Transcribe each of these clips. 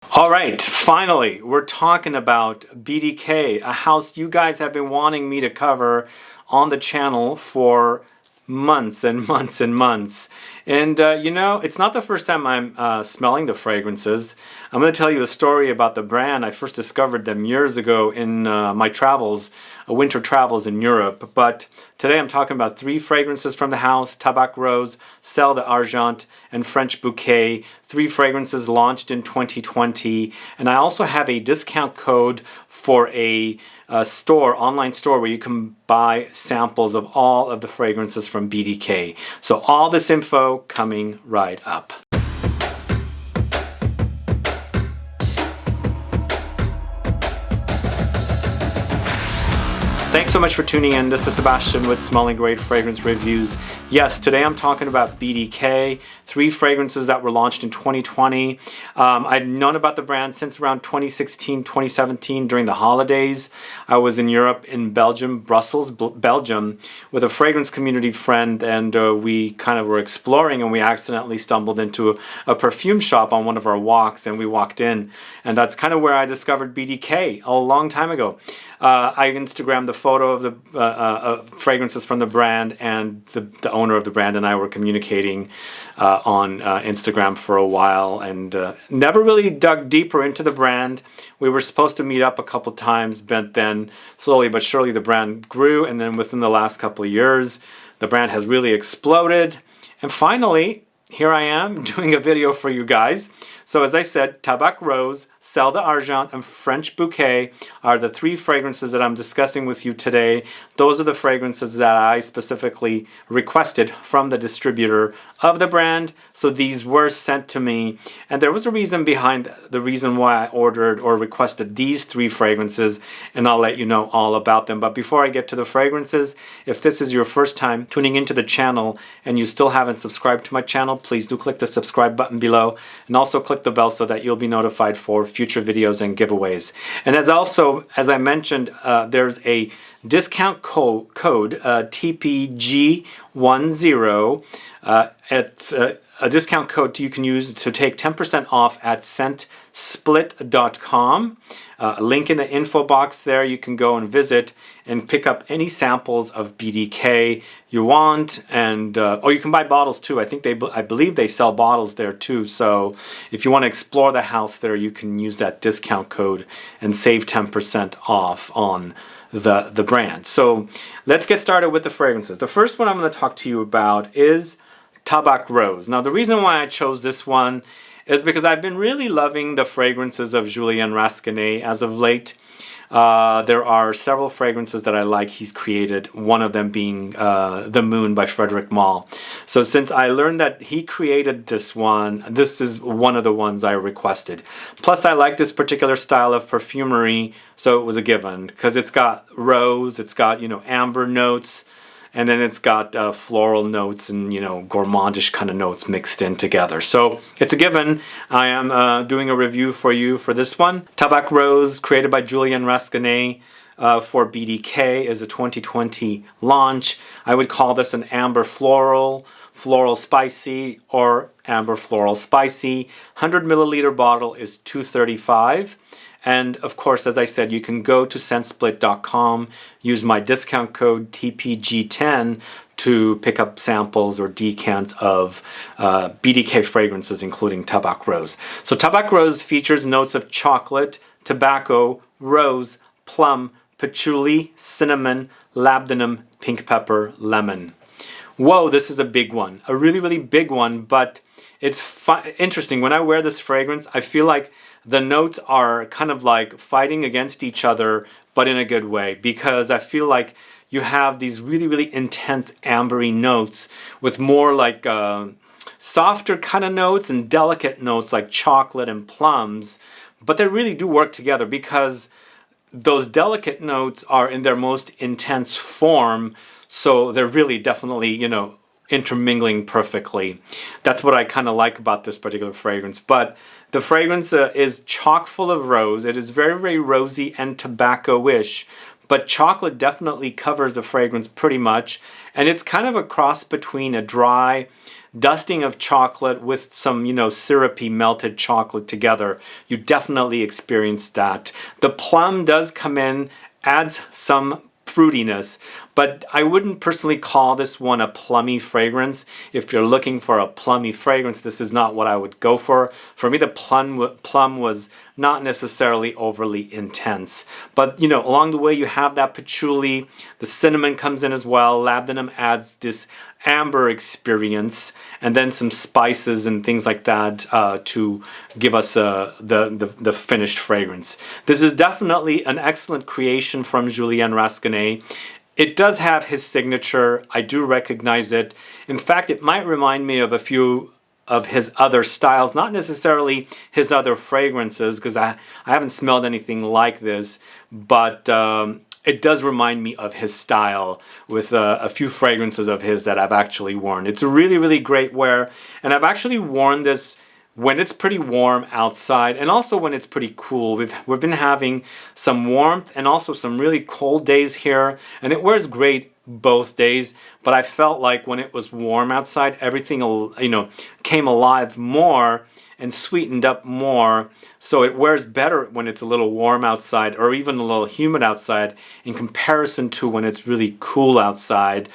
All right, finally, we're talking about BDK, a house you guys have been wanting me to cover on the channel for months and months and months. And you know, it's not the first time I'm smelling the fragrances. I'm going to tell you a story about the brand. I first discovered them years ago in my travels, winter travels in Europe. But today I'm talking about 3 fragrances from the house: Tabac Rose, Sel DArgent, and French Bouquet. 3 fragrances launched in 2020. And I also have a discount code for a online store where you can buy samples of all of the fragrances from BDK. So all this info coming right up. Thanks so much for tuning in. This is Sebastian with Smelling Great Fragrance Reviews. Yes, today I'm talking about BDK, 3 fragrances that were launched in 2020. I've known about the brand since around 2016, 2017 during the holidays. I was in Europe, in Belgium, Brussels, Belgium, with a fragrance community friend, and we kind of were exploring, and we accidentally stumbled into a perfume shop on one of our walks, and we walked in, and that's kind of where I discovered BDK a long time ago. I Instagrammed the photo of the fragrances from the brand, and the owner of the brand and I were communicating on Instagram for a while, and never really dug deeper into the brand. We were supposed to meet up a couple times, but then slowly but surely the brand grew, and then within the last couple of years the brand has really exploded, and finally here I am doing a video for you guys. So as I said, Tabac Rose, Sel DArgent, and French Bouquet are the 3 fragrances that I'm discussing with you today. Those are the fragrances that I specifically requested from the distributor of the brand. So these were sent to me, and there was a reason behind the reason why I ordered or requested these 3 fragrances, and I'll let you know all about them. But before I get to the fragrances, if this is your first time tuning into the channel and you still haven't subscribed to my channel, please do click the subscribe button below, and also click the bell so that you'll be notified for future videos and giveaways. And as I mentioned, there's a discount code TPG10. It's a discount code you can use to take 10% off at scentsplit.com. Link in the info box there. You can go and visit and pick up any samples of BDK you want, and or you can buy bottles too. I believe they sell bottles there too. So if you want to explore the house there, you can use that discount code and save 10% off on the brand. So let's get started with the fragrances. The first one I'm going to talk to you about is Tabac Rose. Now the reason why I chose this one is because I've been really loving the fragrances of Julien Rasquinet as of late. There are several fragrances that I like he's created, one of them being The Moon by Frederic Malle. So since I learned that he created this one, this is one of the ones I requested. Plus I like this particular style of perfumery, so it was a given, because it's got rose, it's got, you know, amber notes, and then it's got floral notes and, you know, gourmandish kind of notes mixed in together. So it's a given. I am doing a review for you for this one. Tabac Rose, created by Julien Rasquinet for BDK, is a 2020 launch. I would call this an amber floral, floral spicy, or amber floral spicy. 100 milliliter bottle is $235. And of course, as I said, you can go to scentsplit.com, use my discount code TPG10 to pick up samples or decants of BDK fragrances, including Tabac Rose. So Tabac Rose features notes of chocolate, tobacco, rose, plum, patchouli, cinnamon, labdanum, pink pepper, lemon. Whoa, this is a big one, a really, really big one, but it's interesting. When I wear this fragrance, I feel like the notes are kind of like fighting against each other, but in a good way, because I feel like you have these really, really intense ambery notes with more like softer kind of notes and delicate notes like chocolate and plums, but they really do work together because those delicate notes are in their most intense form, so they're really definitely, you know, intermingling perfectly. That's what I kind of like about this particular fragrance. But the fragrance is chock full of rose. It is very, very rosy and tobacco-ish, but chocolate definitely covers the fragrance pretty much, and it's kind of a cross between a dry dusting of chocolate with some, you know, syrupy melted chocolate together. You definitely experience that. The plum does come in, adds some fruitiness, but I wouldn't personally call this one a plummy fragrance. If you're looking for a plummy fragrance, this is not what I would go for. For me, the plum was not necessarily overly intense, but you know, along the way you have that patchouli, the cinnamon comes in as well, labdanum adds this amber experience, and then some spices and things like that to give us the finished fragrance. This is definitely an excellent creation from Julien Rasquinet. It does have his signature. I do recognize it. In fact, it might remind me of a few of his other styles, not necessarily his other fragrances, because I haven't smelled anything like this, but it does remind me of his style with a few fragrances of his that I've actually worn. It's a really, really great wear, and I've actually worn this when it's pretty warm outside and also when it's pretty cool. We've been having some warmth and also some really cold days here, and it wears great both days, but I felt like when it was warm outside, everything, you know, came alive more and sweetened up more, so it wears better when it's a little warm outside or even a little humid outside in comparison to when it's really cool outside.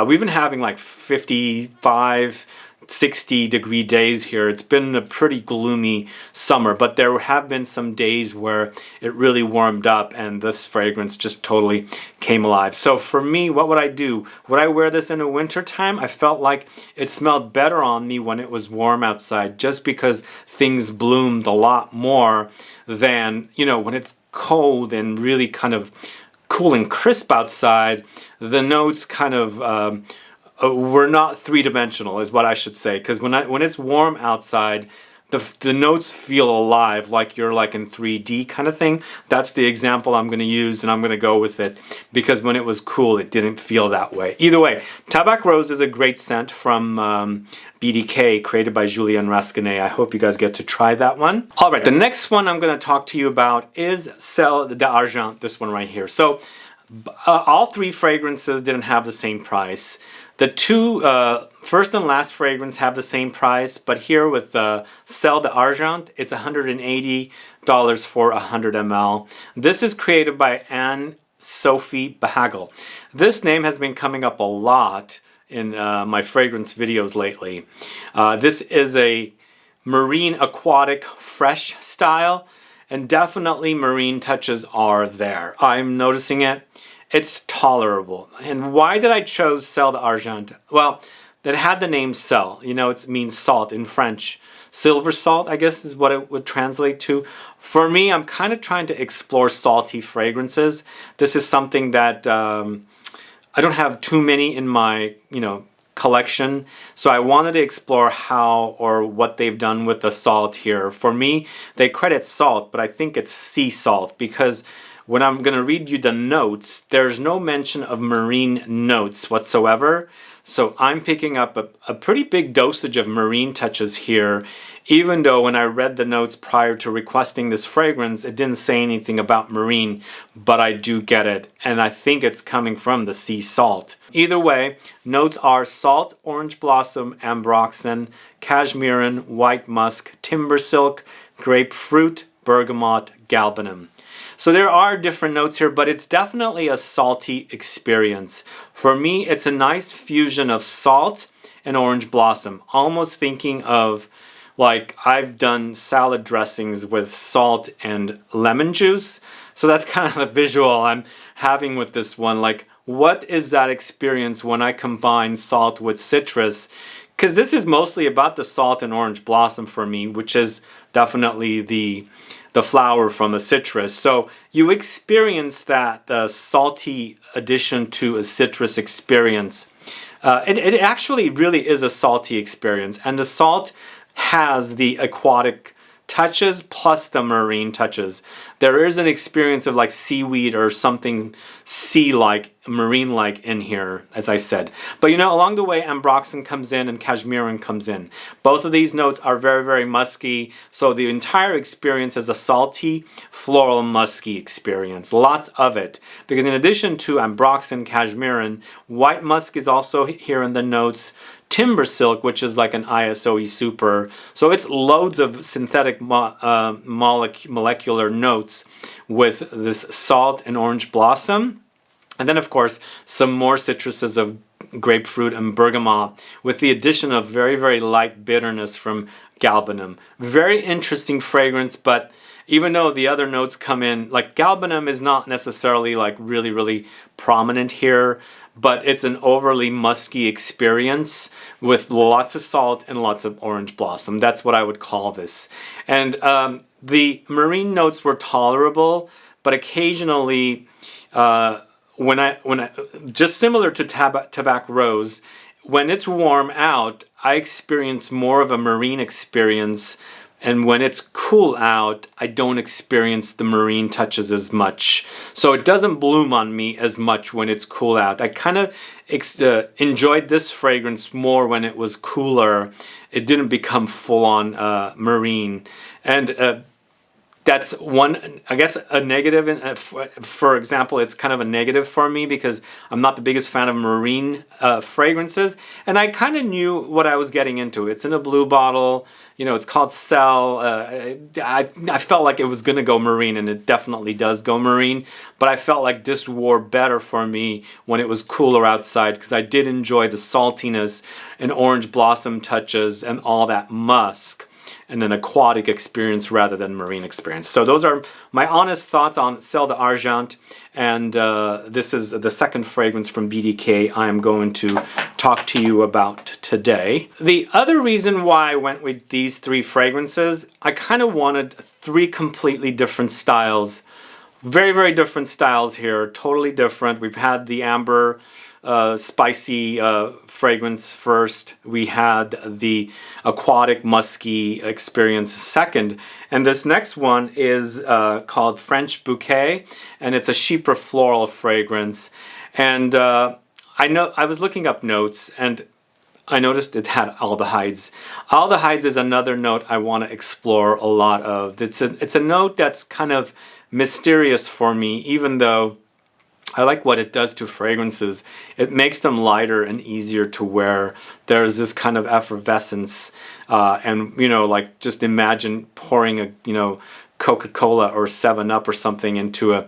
We've been having like 55, 60-degree days here. It's been a pretty gloomy summer, but there have been some days where it really warmed up and this fragrance just totally came alive. So for me, what would I do? Would I wear this in the winter time? I felt like it smelled better on me when it was warm outside, just because things bloomed a lot more than, you know, when it's cold and really kind of cool and crisp outside. The notes kind of we're not three-dimensional, is what I should say, because when it's warm outside, the notes feel alive, like you're like in 3D kind of thing. That's the example I'm going to use, and I'm going to go with it, because when it was cool, it didn't feel that way. Either way, Tabac Rose is a great scent from Bdk, created by Julien Rasquinet. I hope you guys get to try that one. All right, the next one I'm going to talk to you about is Sel DArgent, this one right here. So all three fragrances didn't have the same price. The two first and last fragrance have the same price, but here with Sel DArgent, it's $180 for 100 ml. This is created by Anne-Sophie Behaghel. This name has been coming up a lot in my fragrance videos lately. This is a marine aquatic fresh style, and definitely marine touches are there. I'm noticing it. It's tolerable. And why did I choose Sel DArgent? Well, that had the name Sel. You know, it means salt in French. Silver salt, I guess, is what it would translate to. For me, I'm kind of trying to explore salty fragrances. This is something that I don't have too many in my, you know, collection, so I wanted to explore how or what they've done with the salt here. For me, they credit salt, but I think it's sea salt, because when I'm going to read you the notes, there's no mention of marine notes whatsoever. So I'm picking up a pretty big dosage of marine touches here, even though when I read the notes prior to requesting this fragrance, it didn't say anything about marine, but I do get it, and I think it's coming from the sea salt. Either way, notes are salt, orange blossom, ambroxan, cashmeran, white musk, timbersilk, grapefruit, bergamot, galbanum. So there are different notes here, but it's definitely a salty experience. For me, it's a nice fusion of salt and orange blossom, almost thinking of, like, I've done salad dressings with salt and lemon juice. So that's kind of the visual I'm having with this one. Like, what is that experience when I combine salt with citrus? Because this is mostly about the salt and orange blossom for me, which is definitely the flower from a citrus. So you experience that salty addition to a citrus experience. It actually really is a salty experience, and the salt has the aquatic touches plus the marine touches. There is an experience of like seaweed or something sea-like, marine-like in here, as I said. But you know, along the way, Ambroxan comes in and Cashmeran comes in. Both of these notes are very, very musky, so the entire experience is a salty, floral, musky experience. Lots of it. Because in addition to Ambroxan, Cashmeran, white musk is also here in the notes. Timbersilk, which is like an ISOE super. So it's loads of synthetic molecular notes with this salt and orange blossom. And then, of course, some more citruses of grapefruit and bergamot with the addition of very, very light bitterness from Galbanum. Very interesting fragrance, but even though the other notes come in, like Galbanum is not necessarily like really, really prominent here, but it's an overly musky experience with lots of salt and lots of orange blossom. That's what I would call this. And the marine notes were tolerable, but occasionally, when I just similar to Tabac Rose, when it's warm out, I experience more of a marine experience, and when it's cool out, I don't experience the marine touches as much. So it doesn't bloom on me as much when it's cool out. I kind of enjoyed this fragrance more when it was cooler. It didn't become full-on marine, and that's one, I guess, a negative. For example, it's kind of a negative for me because I'm not the biggest fan of marine fragrances, and I kind of knew what I was getting into. It's in a blue bottle, you know, it's called Sel. I felt like it was going to go marine, and it definitely does go marine, but I felt like this wore better for me when it was cooler outside because I did enjoy the saltiness and orange blossom touches and all that musk, and an aquatic experience rather than marine experience. So those are my honest thoughts on Sel DArgent, and this is the second fragrance from BDK I am going to talk to you about today. The other reason why I went with these three fragrances, I kind of wanted three completely different styles. Very, very different styles here, totally different. We've had the amber spicy fragrance first. We had the aquatic musky experience second, and this next one is called French Bouquet, and it's a Chypre floral fragrance. And I was looking up notes, and I noticed it had aldehydes. Aldehydes is another note I want to explore a lot of. It's a note that's kind of mysterious for me, even though I like what it does to fragrances. It makes them lighter and easier to wear. There's this kind of effervescence, and you know, like just imagine pouring a Coca-Cola or 7-Up or something into a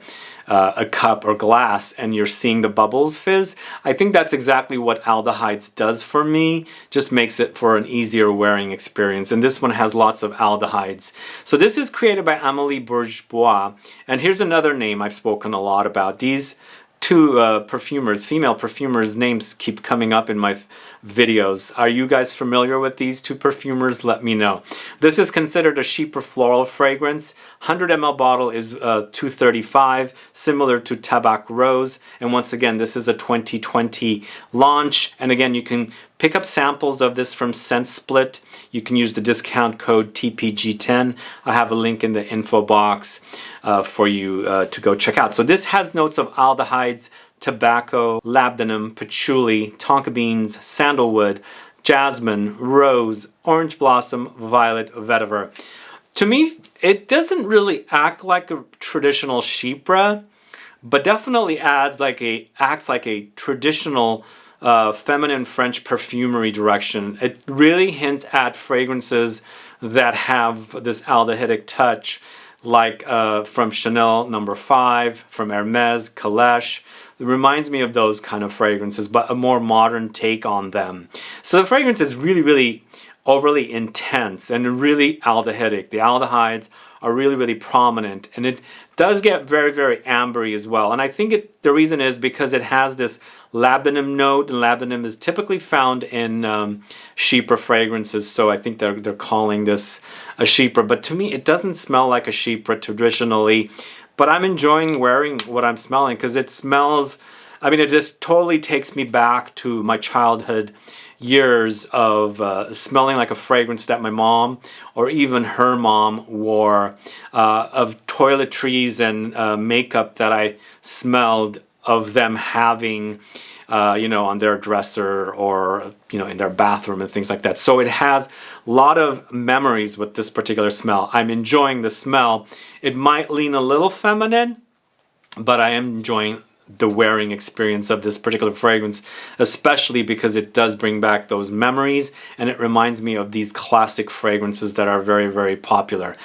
cup or glass, and you're seeing the bubbles fizz. I think that's exactly what aldehydes does for me. Just makes it for an easier wearing experience. And this one has lots of aldehydes. So this is created by Amelie Bourgeois. And here's another name I've spoken a lot about. These two perfumers, female perfumers' names keep coming up in my videos. Are you guys familiar with these two perfumers? Let me know. This is considered a Chypre floral fragrance. 100 ml bottle is $235, similar to Tabac Rose. And once again, this is a 2020 launch. And again, you can pick up samples of this from ScentSplit. You can use the discount code TPG10. I have a link in the info box for you to go check out. So this has notes of aldehydes, tobacco, labdanum, patchouli, tonka beans, sandalwood, jasmine, rose, orange blossom, violet, vetiver. To me, it doesn't really act like a traditional Chypre, but definitely acts like a traditional feminine French perfumery direction. It really hints at fragrances that have this aldehydic touch, like from Chanel No. 5, from Hermes, Kalesh. It reminds me of those kind of fragrances, but a more modern take on them. So the fragrance is really, really overly intense and really aldehydic. The aldehydes are really, really prominent, and it does get very, very ambery as well. And I think the reason is because it has this labdanum note, and labdanum is typically found in Chypre fragrances, so I think they're calling this a Chypre. But to me, it doesn't smell like a Chypre traditionally. But I'm enjoying wearing what I'm smelling because it smells, I mean, it just totally takes me back to my childhood years of smelling like a fragrance that my mom or even her mom wore, of toiletries and makeup that I smelled of them having, on their dresser or, in their bathroom and things like that. So it has a lot of memories with this particular smell. I'm enjoying the smell. It might lean a little feminine, but I am enjoying the wearing experience of this particular fragrance, especially because it does bring back those memories, and it reminds me of these classic fragrances that are very, very popular.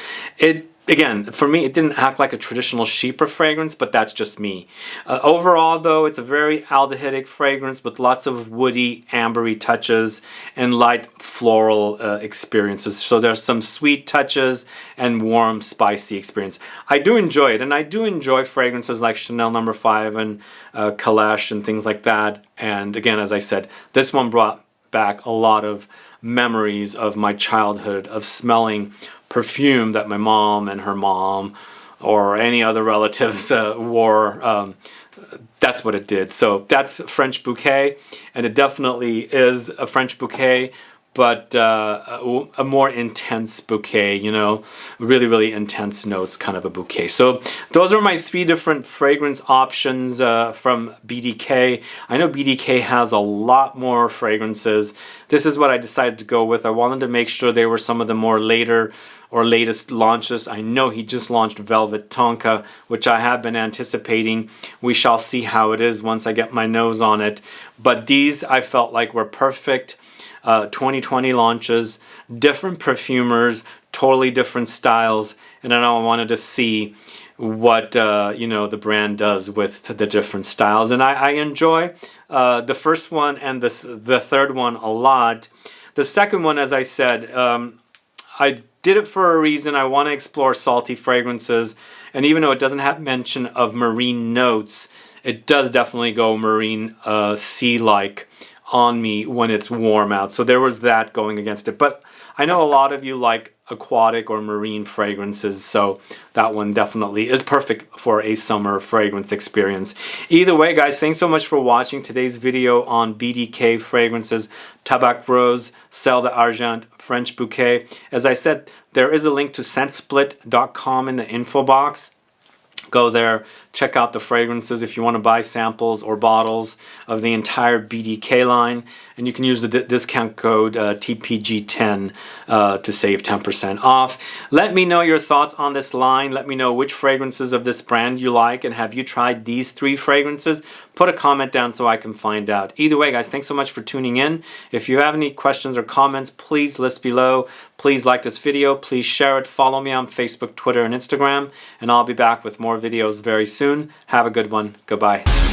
Again, for me, it didn't act like a traditional Chypre fragrance, but that's just me. Overall, though, it's a very aldehydic fragrance with lots of woody, ambery touches and light floral experiences. So there's some sweet touches and warm, spicy experience. I do enjoy it, and I do enjoy fragrances like Chanel No. 5 and Kalash and things like that. And again, as I said, this one brought back a lot of memories of my childhood, of smelling perfume that my mom and her mom or any other relatives wore. That's what it did. So that's French Bouquet, and it definitely is a French bouquet, but a more intense bouquet, you know, really, really intense notes, kind of a bouquet. So those are my 3 different fragrance options from BDK. I know BDK has a lot more fragrances. This is what I decided to go with. I wanted to make sure they were some of the more later or latest launches. I know he just launched Velvet Tonka, which I have been anticipating. We shall see how it is once I get my nose on it. But these I felt like were perfect 2020 launches, different perfumers, totally different styles, and I know I wanted to see what you know, the brand does with the different styles. And I enjoy the first one and the third one a lot. The second one, as I said, I did it for a reason. I want to explore salty fragrances, and even though it doesn't have mention of marine notes, it does definitely go marine sea-like on me when it's warm out. So there was that going against it. But I know a lot of you like aquatic or marine fragrances, so that one definitely is perfect for a summer fragrance experience. Either way, guys, thanks so much for watching today's video on BDK fragrances, Tabac Rose, Sel DArgent, French Bouquet. As I said, there is a link to scentsplit.com in the info box. Go there, check out the fragrances if you want to buy samples or bottles of the entire BDK line, and you can use the discount code TPG10 to save 10% off. Let me know your thoughts on this line. Let me know which fragrances of this brand you like, and have you tried these 3 fragrances? Put a comment down so I can find out. Either way, guys, thanks so much for tuning in. If you have any questions or comments, please list below. Please like this video. Please share it. Follow me on Facebook, Twitter, and Instagram. And I'll be back with more videos very soon. Have a good one. Goodbye.